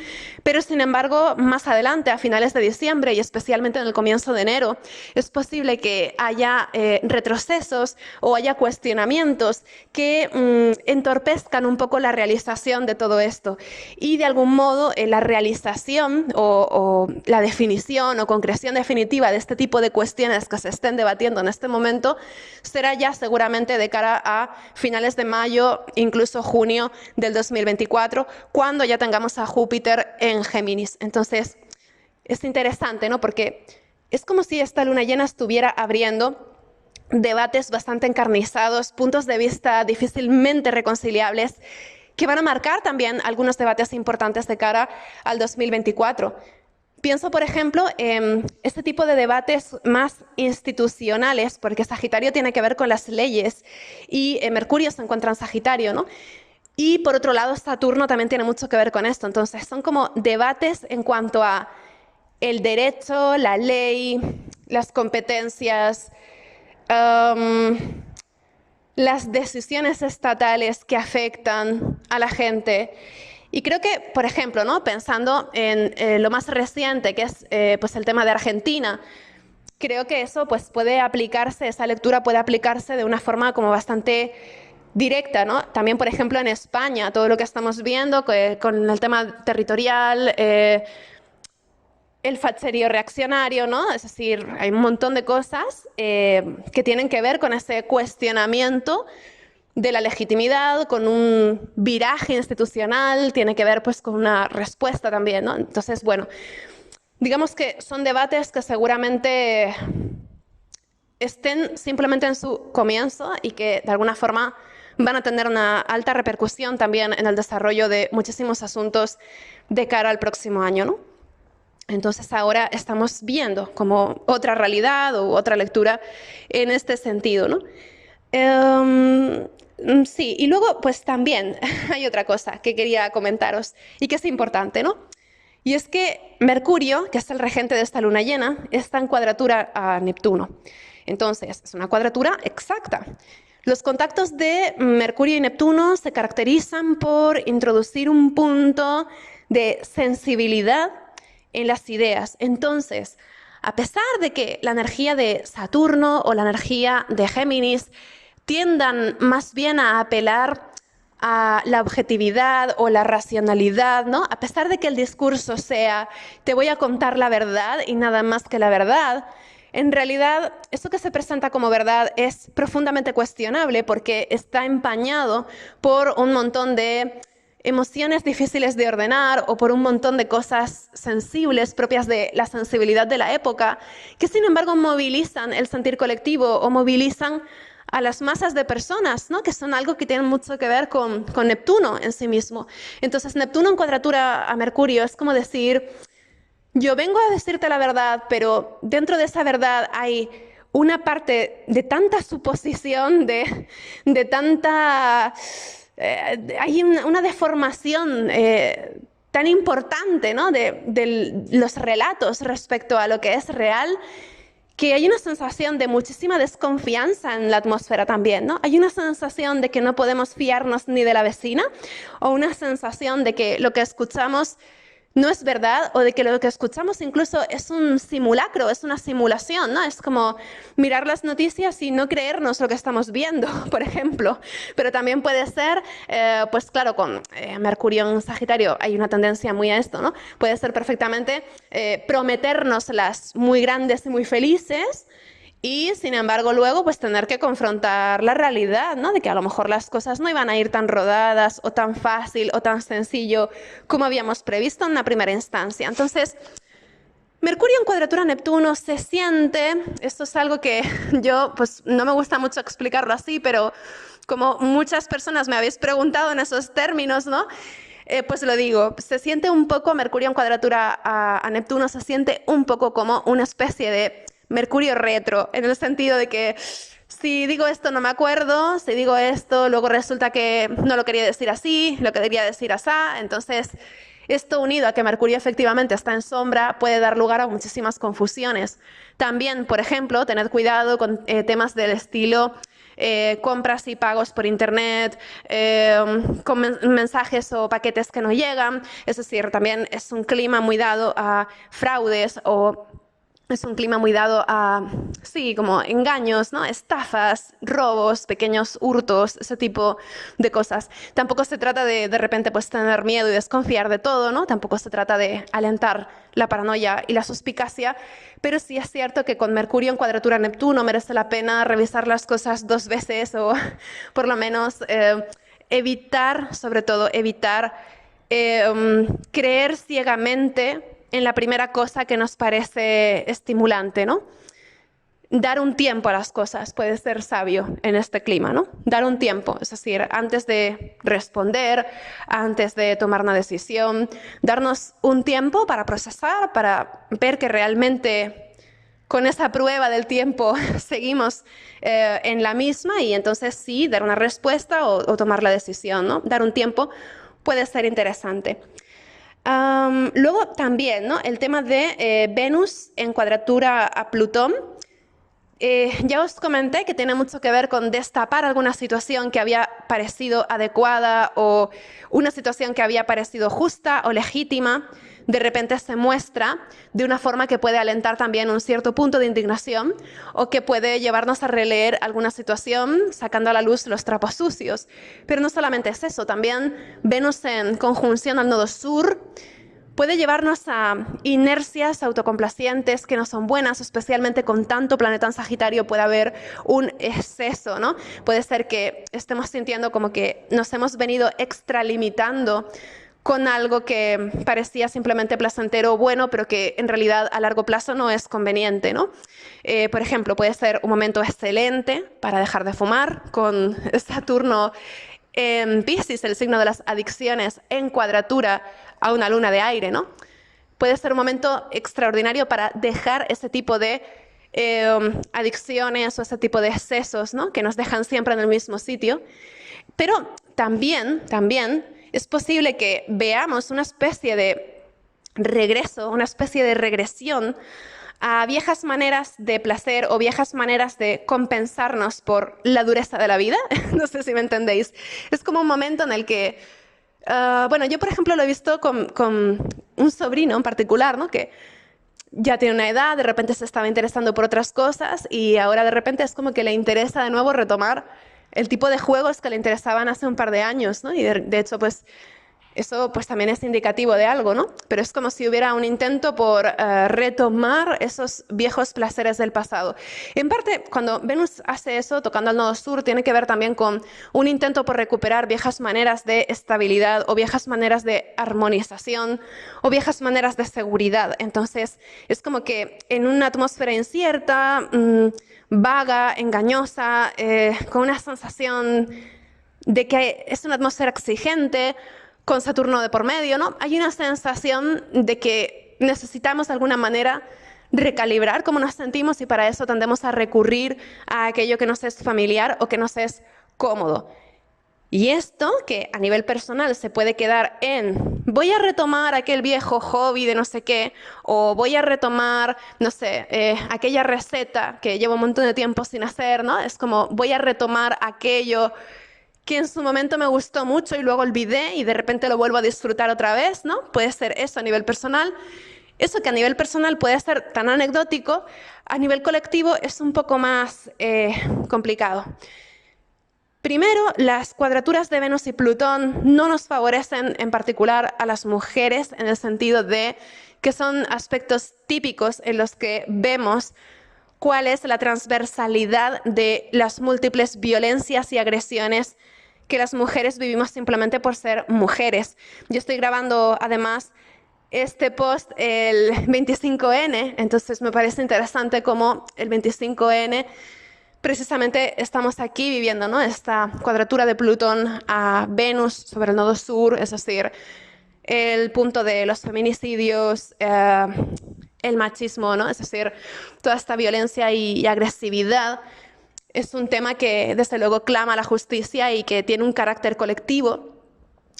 pero sin embargo más adelante, a finales de diciembre y especialmente en el comienzo de enero, es posible que haya retrocesos o haya cuestionamientos que entorpezcan un poco la realización de todo esto y de algún modo la realización o la definición o concreción definitiva de este tipo de cuestiones que se estén debatiendo en este momento será ya seguramente de cara a finales de mayo, incluso junio del 2024, cuando ya tengamos a Júpiter en Géminis. Entonces, es interesante, ¿no? Porque es como si esta luna llena estuviera abriendo debates bastante encarnizados, puntos de vista difícilmente reconciliables, que van a marcar también algunos debates importantes de cara al 2024. Pienso, por ejemplo, en este tipo de debates más institucionales, porque Sagitario tiene que ver con las leyes y Mercurio se encuentra en Sagitario, ¿no? Y por otro lado, Saturno también tiene mucho que ver con esto. Entonces, son como debates en cuanto a el derecho, la ley, las competencias, las decisiones estatales que afectan a la gente. Y creo que, por ejemplo, ¿no?, pensando en lo más reciente, que es pues el tema de Argentina, creo que eso pues puede aplicarse, esa lectura puede aplicarse de una forma como bastante directa, ¿no? También, por ejemplo, en España, todo lo que estamos viendo con el tema territorial, el facherío reaccionario, ¿no? Es decir, hay un montón de cosas que tienen que ver con ese cuestionamiento de la legitimidad, con un viraje institucional, tiene que ver pues con una respuesta también, ¿no? Entonces, bueno, digamos que son debates que seguramente estén simplemente en su comienzo y que de alguna forma van a tener una alta repercusión también en el desarrollo de muchísimos asuntos de cara al próximo año, ¿no? Entonces ahora estamos viendo como otra realidad u otra lectura en este sentido, ¿no? Sí, y luego pues también hay otra cosa que quería comentaros y que es importante, ¿no? Y es que Mercurio, que es el regente de esta luna llena, está en cuadratura a Neptuno. Entonces, es una cuadratura exacta. Los contactos de Mercurio y Neptuno se caracterizan por introducir un punto de sensibilidad en las ideas. Entonces, a pesar de que la energía de Saturno o la energía de Géminis tiendan más bien a apelar a la objetividad o la racionalidad, ¿no? A pesar de que el discurso sea, te voy a contar la verdad y nada más que la verdad, en realidad eso que se presenta como verdad es profundamente cuestionable porque está empañado por un montón de emociones difíciles de ordenar o por un montón de cosas sensibles propias de la sensibilidad de la época, que sin embargo movilizan el sentir colectivo o movilizan a las masas de personas, ¿no? Que son algo que tiene mucho que ver con Neptuno en sí mismo. Entonces, Neptuno en cuadratura a Mercurio es como decir, yo vengo a decirte la verdad, pero dentro de esa verdad hay una parte de tanta suposición, de tanta... hay una deformación tan importante, ¿no? de los relatos respecto a lo que es real, que hay una sensación de muchísima desconfianza en la atmósfera también, ¿no? Hay una sensación de que no podemos fiarnos ni de la vecina, o una sensación de que lo que escuchamos no es verdad, o de que lo que escuchamos incluso es un simulacro, es una simulación, ¿no? Es como mirar las noticias y no creernos lo que estamos viendo, por ejemplo. Pero también puede ser, pues claro, con Mercurio en Sagitario hay una tendencia muy a esto, ¿no? Puede ser perfectamente prometérnoslas muy grandes y muy felices, y sin embargo luego pues tener que confrontar la realidad, ¿no? De que a lo mejor las cosas no iban a ir tan rodadas o tan fácil o tan sencillo como habíamos previsto en una primera instancia. Entonces, Mercurio en cuadratura a Neptuno se siente, esto es algo que yo pues no me gusta mucho explicarlo así, pero como muchas personas me habéis preguntado en esos términos, ¿no? Pues lo digo, se siente un poco, Mercurio en cuadratura a Neptuno se siente un poco como una especie de Mercurio retro, en el sentido de que si digo esto no me acuerdo, si digo esto luego resulta que no lo quería decir así, lo quería decir así, entonces esto unido a que Mercurio efectivamente está en sombra puede dar lugar a muchísimas confusiones. También, por ejemplo, tened cuidado con temas del estilo compras y pagos por internet, con mensajes o paquetes que no llegan. Es decir, también es un clima muy dado a fraudes o es un clima muy dado a, sí, como engaños, ¿no? Estafas, robos, pequeños hurtos, ese tipo de cosas. Tampoco se trata de repente pues tener miedo y desconfiar de todo, ¿no? Tampoco se trata de alentar la paranoia y la suspicacia, pero sí es cierto que con Mercurio en cuadratura a Neptuno merece la pena revisar las cosas dos veces o por lo menos evitar, sobre todo evitar creer ciegamente en la primera cosa que nos parece estimulante, ¿no? Dar un tiempo a las cosas puede ser sabio en este clima, ¿no? Dar un tiempo, es decir, antes de responder, antes de tomar una decisión, darnos un tiempo para procesar, para ver que realmente con esa prueba del tiempo seguimos en la misma y entonces sí, dar una respuesta o tomar la decisión, ¿no? Dar un tiempo puede ser interesante. Luego también, ¿no? El tema de Venus en cuadratura a Plutón. Ya os comenté que tiene mucho que ver con destapar alguna situación que había parecido adecuada o una situación que había parecido justa o legítima de repente se muestra de una forma que puede alentar también un cierto punto de indignación o que puede llevarnos a releer alguna situación sacando a la luz los trapos sucios. Pero no solamente es eso, también Venus en conjunción al nodo sur puede llevarnos a inercias autocomplacientes que no son buenas, especialmente con tanto planeta en Sagitario puede haber un exceso, ¿no? Puede ser que estemos sintiendo como que nos hemos venido extralimitando con algo que parecía simplemente placentero o bueno, pero que en realidad a largo plazo no es conveniente, ¿no? Por ejemplo, puede ser un momento excelente para dejar de fumar, con Saturno en Piscis, el signo de las adicciones, en cuadratura a una luna de aire, ¿no? Puede ser un momento extraordinario para dejar ese tipo de adicciones o ese tipo de excesos, ¿no? Que nos dejan siempre en el mismo sitio. Pero también es posible que veamos una especie de regreso, una especie de regresión a viejas maneras de placer o viejas maneras de compensarnos por la dureza de la vida. No sé si me entendéis. Es como un momento en el que, bueno, yo por ejemplo lo he visto con un sobrino en particular, ¿no? Que ya tiene una edad, de repente se estaba interesando por otras cosas y ahora de repente es como que le interesa de nuevo retomar el tipo de juegos que le interesaban hace un par de años, ¿no? Y de hecho, pues eso pues también es indicativo de algo, ¿no? Pero es como si hubiera un intento por retomar esos viejos placeres del pasado. En parte, cuando Venus hace eso, tocando al nodo sur, tiene que ver también con un intento por recuperar viejas maneras de estabilidad o viejas maneras de armonización o viejas maneras de seguridad. Entonces, es como que en una atmósfera incierta, vaga, engañosa, con una sensación de que es una atmósfera exigente, con Saturno de por medio, ¿no? Hay una sensación de que necesitamos de alguna manera recalibrar cómo nos sentimos y para eso tendemos a recurrir a aquello que nos es familiar o que nos es cómodo. Y esto, que a nivel personal se puede quedar en voy a retomar aquel viejo hobby de no sé qué, o voy a retomar, no sé, aquella receta que llevo un montón de tiempo sin hacer, ¿no? Es como voy a retomar aquello que en su momento me gustó mucho y luego olvidé y de repente lo vuelvo a disfrutar otra vez, ¿no? Puede ser eso a nivel personal. Eso que a nivel personal puede ser tan anecdótico, a nivel colectivo es un poco más complicado. Primero, las cuadraturas de Venus y Plutón no nos favorecen en particular a las mujeres en el sentido de que son aspectos típicos en los que vemos cuál es la transversalidad de las múltiples violencias y agresiones que las mujeres vivimos simplemente por ser mujeres. Yo estoy grabando además este post el 25N, entonces me parece interesante cómo el 25N precisamente estamos aquí viviendo, ¿no? Esta cuadratura de Plutón a Venus sobre el nodo sur, es decir, el punto de los feminicidios, el machismo, ¿no? Es decir, toda esta violencia y agresividad es un tema que desde luego clama a la justicia y que tiene un carácter colectivo.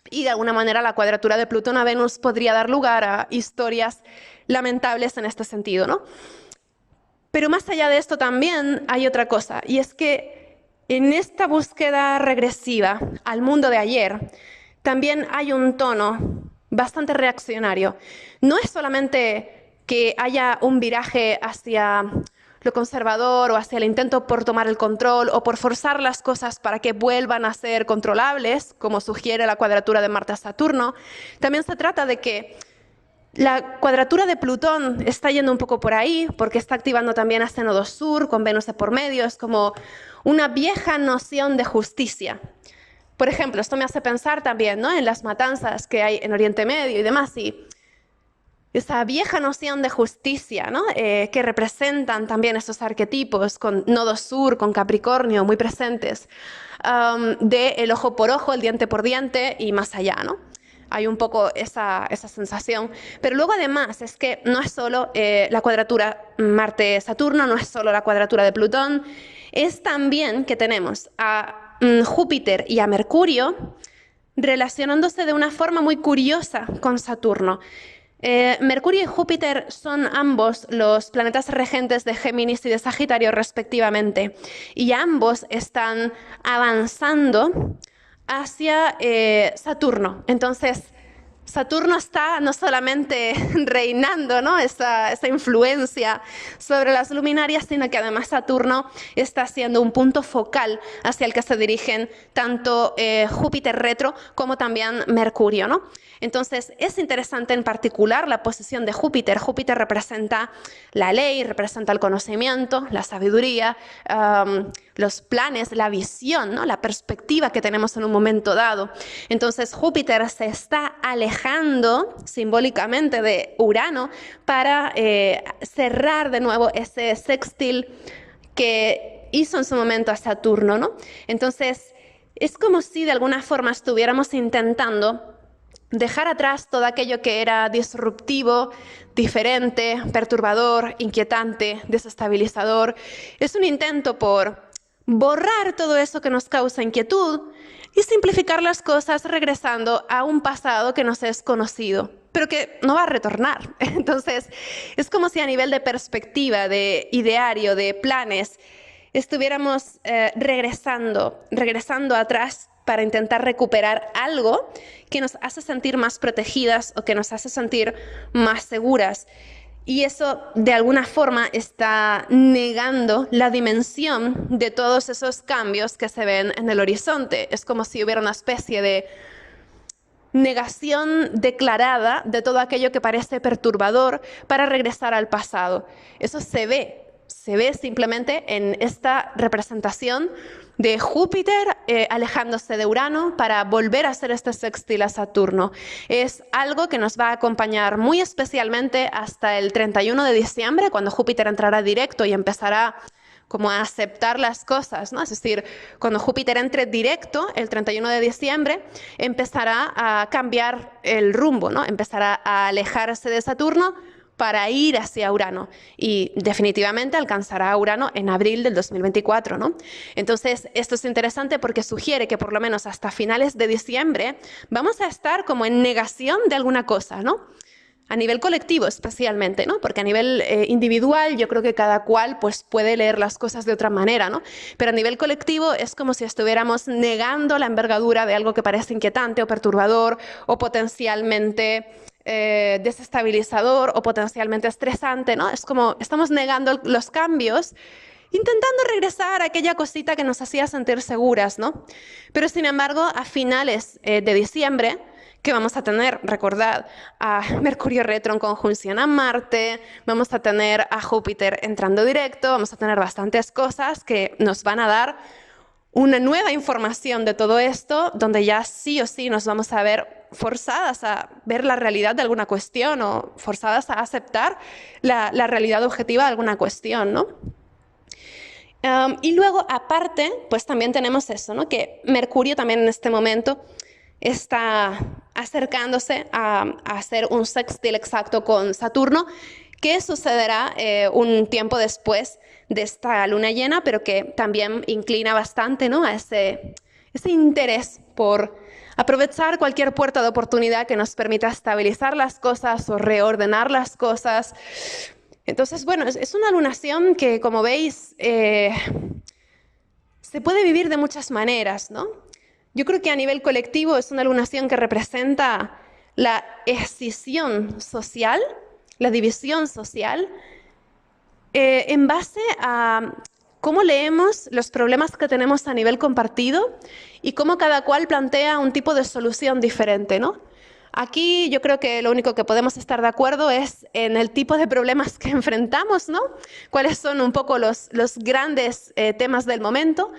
Y de alguna manera la cuadratura de Plutón a Venus podría dar lugar a historias lamentables en este sentido, ¿no? Pero más allá de esto también hay otra cosa, y es que en esta búsqueda regresiva al mundo de ayer también hay un tono bastante reaccionario. No es solamente que haya un viraje hacia lo conservador o hacia el intento por tomar el control o por forzar las cosas para que vuelvan a ser controlables, como sugiere la cuadratura de Marte a Saturno. También se trata de que la cuadratura de Plutón está yendo un poco por ahí, porque está activando también este nodo sur con Venus de por medio. Es como una vieja noción de justicia. Por ejemplo, esto me hace pensar también, ¿no?, en las matanzas que hay en Oriente Medio y demás, y esa vieja noción de justicia, ¿no?, que representan también esos arquetipos con nodo sur, con Capricornio muy presentes, de el ojo por ojo, el diente por diente y más allá, ¿no? Hay un poco esa sensación. Pero luego además es que no es solo la cuadratura Marte-Saturno, no es solo la cuadratura de Plutón, es también que tenemos a Júpiter y a Mercurio relacionándose de una forma muy curiosa con Saturno. Mercurio y Júpiter son ambos los planetas regentes de Géminis y de Sagitario respectivamente, y ambos están avanzando hacia Saturno. Entonces, Saturno está no solamente reinando, ¿no? esa influencia sobre las luminarias, sino que además Saturno está siendo un punto focal hacia el que se dirigen tanto Júpiter retro como también Mercurio, ¿no? Entonces es interesante en particular la posición de Júpiter. Júpiter representa la ley, representa el conocimiento, la sabiduría, los planes, la visión, ¿no? La perspectiva que tenemos en un momento dado. Entonces Júpiter se está alejando simbólicamente de Urano para cerrar de nuevo ese sextil que hizo en su momento a Saturno, ¿no? Entonces es como si de alguna forma estuviéramos intentando dejar atrás todo aquello que era disruptivo, diferente, perturbador, inquietante, desestabilizador. Es un intento por borrar todo eso que nos causa inquietud y simplificar las cosas regresando a un pasado que nos es conocido, pero que no va a retornar. Entonces, es como si a nivel de perspectiva, de ideario, de planes, estuviéramos regresando atrás para intentar recuperar algo que nos hace sentir más protegidas o que nos hace sentir más seguras. Y eso de alguna forma está negando la dimensión de todos esos cambios que se ven en el horizonte. Es como si hubiera una especie de negación declarada de todo aquello que parece perturbador para regresar al pasado. Eso se ve simplemente en esta representación de Júpiter alejándose de Urano para volver a hacer este sextil a Saturno. Es algo que nos va a acompañar muy especialmente hasta el 31 de diciembre, cuando Júpiter entrará directo y empezará como a aceptar las cosas, ¿no? Es decir, cuando Júpiter entre directo, el 31 de diciembre, empezará a cambiar el rumbo, ¿no? Empezará a alejarse de Saturno para ir hacia Urano y definitivamente alcanzará a Urano en abril del 2024, ¿no? Entonces, esto es interesante porque sugiere que por lo menos hasta finales de diciembre vamos a estar como en negación de alguna cosa, ¿no? A nivel colectivo especialmente, ¿no? Porque a nivel individual yo creo que cada cual pues, puede leer las cosas de otra manera, ¿no? Pero a nivel colectivo es como si estuviéramos negando la envergadura de algo que parece inquietante o perturbador o potencialmente desestabilizador o potencialmente estresante, ¿no? Es como estamos negando los cambios, intentando regresar a aquella cosita que nos hacía sentir seguras, ¿no? Pero sin embargo, a finales de diciembre, que vamos a tener, recordad, a Mercurio retro en conjunción a Marte, vamos a tener a Júpiter entrando directo, vamos a tener bastantes cosas que nos van a dar una nueva información de todo esto, donde ya sí o sí nos vamos a ver forzadas a ver la realidad de alguna cuestión o forzadas a aceptar la realidad objetiva de alguna cuestión, ¿no? Y luego, aparte, pues también tenemos eso, ¿no? Que Mercurio también en este momento está acercándose a hacer un sextil exacto con Saturno, que sucederá un tiempo después de esta luna llena, pero que también inclina bastante, ¿no? A ese interés por aprovechar cualquier puerta de oportunidad que nos permita estabilizar las cosas o reordenar las cosas. Entonces, bueno, es una lunación que, como veis, se puede vivir de muchas maneras, ¿no? Yo creo que a nivel colectivo es una lunación que representa la escisión social, la división social, en base a cómo leemos los problemas que tenemos a nivel compartido y cómo cada cual plantea un tipo de solución diferente, ¿no? Aquí yo creo que lo único que podemos estar de acuerdo es en el tipo de problemas que enfrentamos, ¿no? Cuáles son un poco los grandes temas del momento.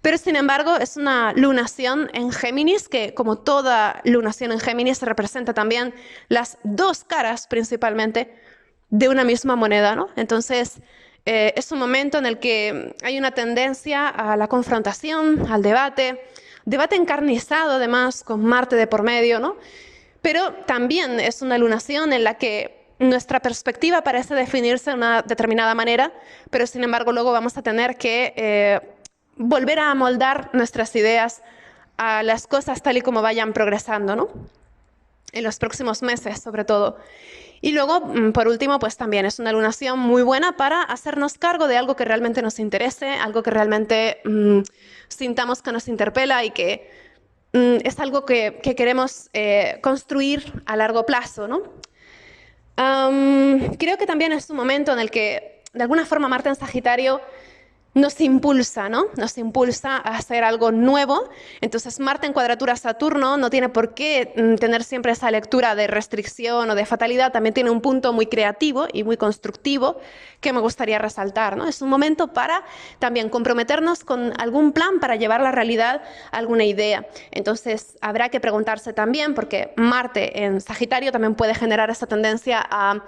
Pero sin embargo es una lunación en Géminis que, como toda lunación en Géminis, representa también las dos caras principalmente de una misma moneda, ¿no? Entonces es un momento en el que hay una tendencia a la confrontación, al debate encarnizado además con Marte de por medio, ¿no? Pero también es una lunación en la que nuestra perspectiva parece definirse de una determinada manera, pero sin embargo luego vamos a tener que volver a amoldar nuestras ideas a las cosas tal y como vayan progresando, ¿no? En los próximos meses, sobre todo. Y luego, por último, pues también es una lunación muy buena para hacernos cargo de algo que realmente nos interese, algo que realmente sintamos que nos interpela y que es algo que queremos construir a largo plazo, ¿no? Creo que también es un momento en el que, de alguna forma, Marte en Sagitario nos impulsa, ¿no? Nos impulsa a hacer algo nuevo. Entonces, Marte en cuadratura a Saturno no tiene por qué tener siempre esa lectura de restricción o de fatalidad. También tiene un punto muy creativo y muy constructivo que me gustaría resaltar, ¿no? Es un momento para también comprometernos con algún plan para llevar a la realidad alguna idea. Entonces, habrá que preguntarse también, porque Marte en Sagitario también puede generar esa tendencia a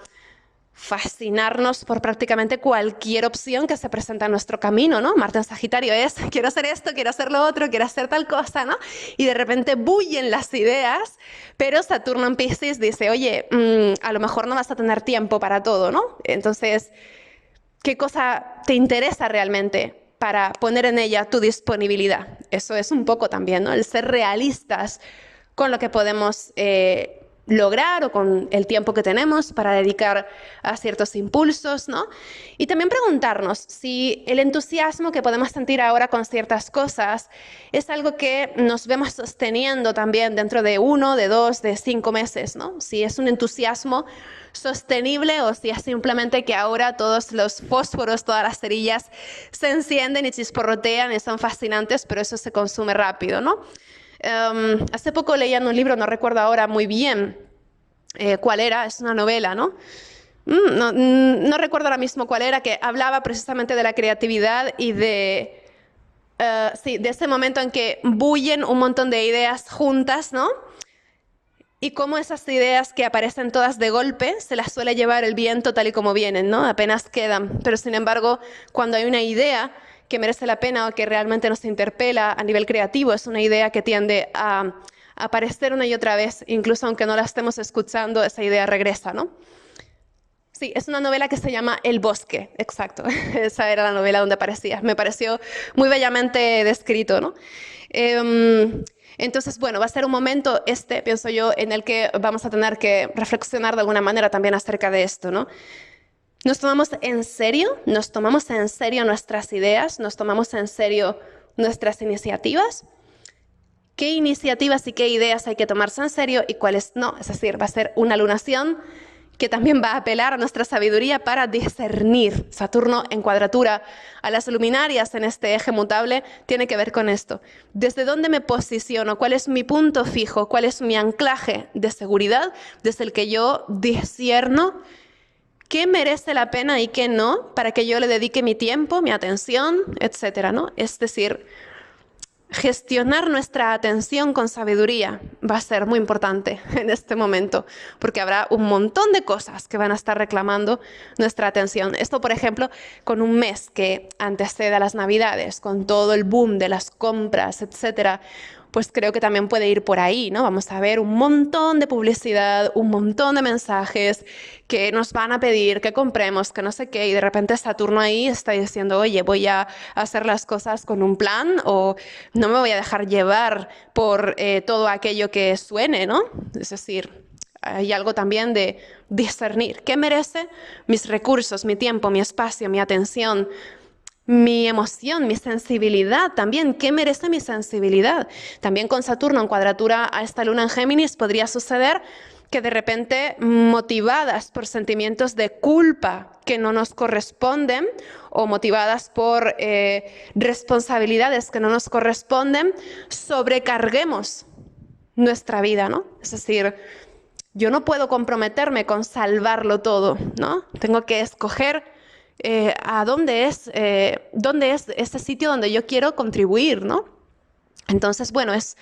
fascinarnos por prácticamente cualquier opción que se presenta en nuestro camino, ¿no? Marte en Sagitario es, quiero hacer esto, quiero hacer lo otro, quiero hacer tal cosa, ¿no? Y de repente bullen las ideas, pero Saturno en Piscis dice, oye, a lo mejor no vas a tener tiempo para todo, ¿no? Entonces, ¿qué cosa te interesa realmente para poner en ella tu disponibilidad? Eso es un poco también, ¿no? El ser realistas con lo que podemos lograr o con el tiempo que tenemos para dedicar a ciertos impulsos, ¿no? Y también preguntarnos si el entusiasmo que podemos sentir ahora con ciertas cosas es algo que nos vemos sosteniendo también dentro de 1, de 2, de 5 meses, ¿no? Si es un entusiasmo sostenible o si es simplemente que ahora todos los fósforos, todas las cerillas se encienden y chisporrotean y son fascinantes, pero eso se consume rápido, ¿no? Hace poco leía en un libro, no recuerdo ahora muy bien cuál era, es una novela, ¿no? No recuerdo ahora mismo cuál era, que hablaba precisamente de la creatividad y sí, de ese momento en que bullen un montón de ideas juntas, ¿no? Y cómo esas ideas que aparecen todas de golpe se las suele llevar el viento tal y como vienen, ¿no? Apenas quedan. Pero sin embargo, cuando hay una idea que merece la pena o que realmente nos interpela a nivel creativo, es una idea que tiende a aparecer una y otra vez, incluso aunque no la estemos escuchando, esa idea regresa, ¿no? Sí, es una novela que se llama El Bosque, exacto. Esa era la novela donde aparecía. Me pareció muy bellamente descrito, ¿no? Entonces, bueno, va a ser un momento pienso yo, en el que vamos a tener que reflexionar de alguna manera también acerca de esto, ¿no? ¿Nos tomamos en serio? ¿Nos tomamos en serio nuestras ideas? ¿Nos tomamos en serio nuestras iniciativas? ¿Qué iniciativas y qué ideas hay que tomarse en serio y cuáles no? Es decir, va a ser una lunación que también va a apelar a nuestra sabiduría para discernir. Saturno en cuadratura a las luminarias en este eje mutable tiene que ver con esto. ¿Desde dónde me posiciono? ¿Cuál es mi punto fijo? ¿Cuál es mi anclaje de seguridad desde el que yo discierno qué merece la pena y qué no para que yo le dedique mi tiempo, mi atención, etcétera, ¿no? Es decir, gestionar nuestra atención con sabiduría va a ser muy importante en este momento, porque habrá un montón de cosas que van a estar reclamando nuestra atención. Esto, por ejemplo, con un mes que antecede a las Navidades, con todo el boom de las compras, etcétera, pues creo que también puede ir por ahí, ¿no? Vamos a ver un montón de publicidad, un montón de mensajes que nos van a pedir que compremos, que no sé qué, y de repente Saturno ahí está diciendo, oye, voy a hacer las cosas con un plan o no me voy a dejar llevar por todo aquello que suene, ¿no? Es decir, hay algo también de discernir qué merece mis recursos, mi tiempo, mi espacio, mi atención, mi emoción, mi sensibilidad también. ¿Qué merece mi sensibilidad? También con Saturno en cuadratura a esta luna en Géminis podría suceder que de repente, motivadas por sentimientos de culpa que no nos corresponden o motivadas por responsabilidades que no nos corresponden, sobrecarguemos nuestra vida, ¿no? Es decir, yo no puedo comprometerme con salvarlo todo, ¿no? Tengo que escoger a dónde es ese sitio donde yo quiero contribuir, ¿no? Entonces, bueno, es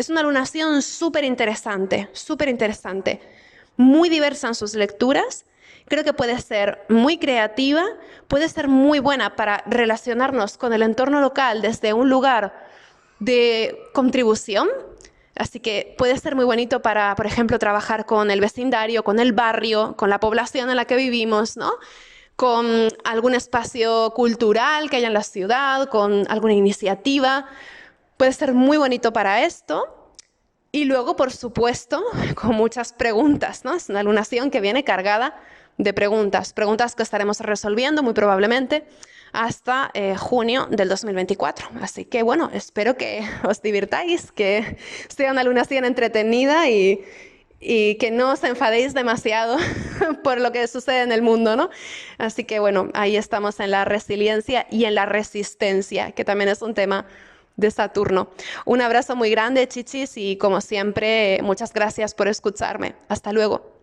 una lunación súper interesante, muy diversa en sus lecturas. Creo que puede ser muy creativa, puede ser muy buena para relacionarnos con el entorno local desde un lugar de contribución. Así que puede ser muy bonito para, por ejemplo, trabajar con el vecindario, con el barrio, con la población en la que vivimos, ¿no? Con algún espacio cultural que haya en la ciudad, con alguna iniciativa. Puede ser muy bonito para esto. Y luego, por supuesto, con muchas preguntas, ¿no? Es una lunación que viene cargada de preguntas que estaremos resolviendo muy probablemente. hasta junio del 2024. Así que bueno, espero que os divirtáis, que sea una luna llena entretenida y que no os enfadéis demasiado por lo que sucede en el mundo, ¿no? Así que bueno, ahí estamos en la resiliencia y en la resistencia, que también es un tema de Saturno. Un abrazo muy grande, chichis, y como siempre, muchas gracias por escucharme. Hasta luego.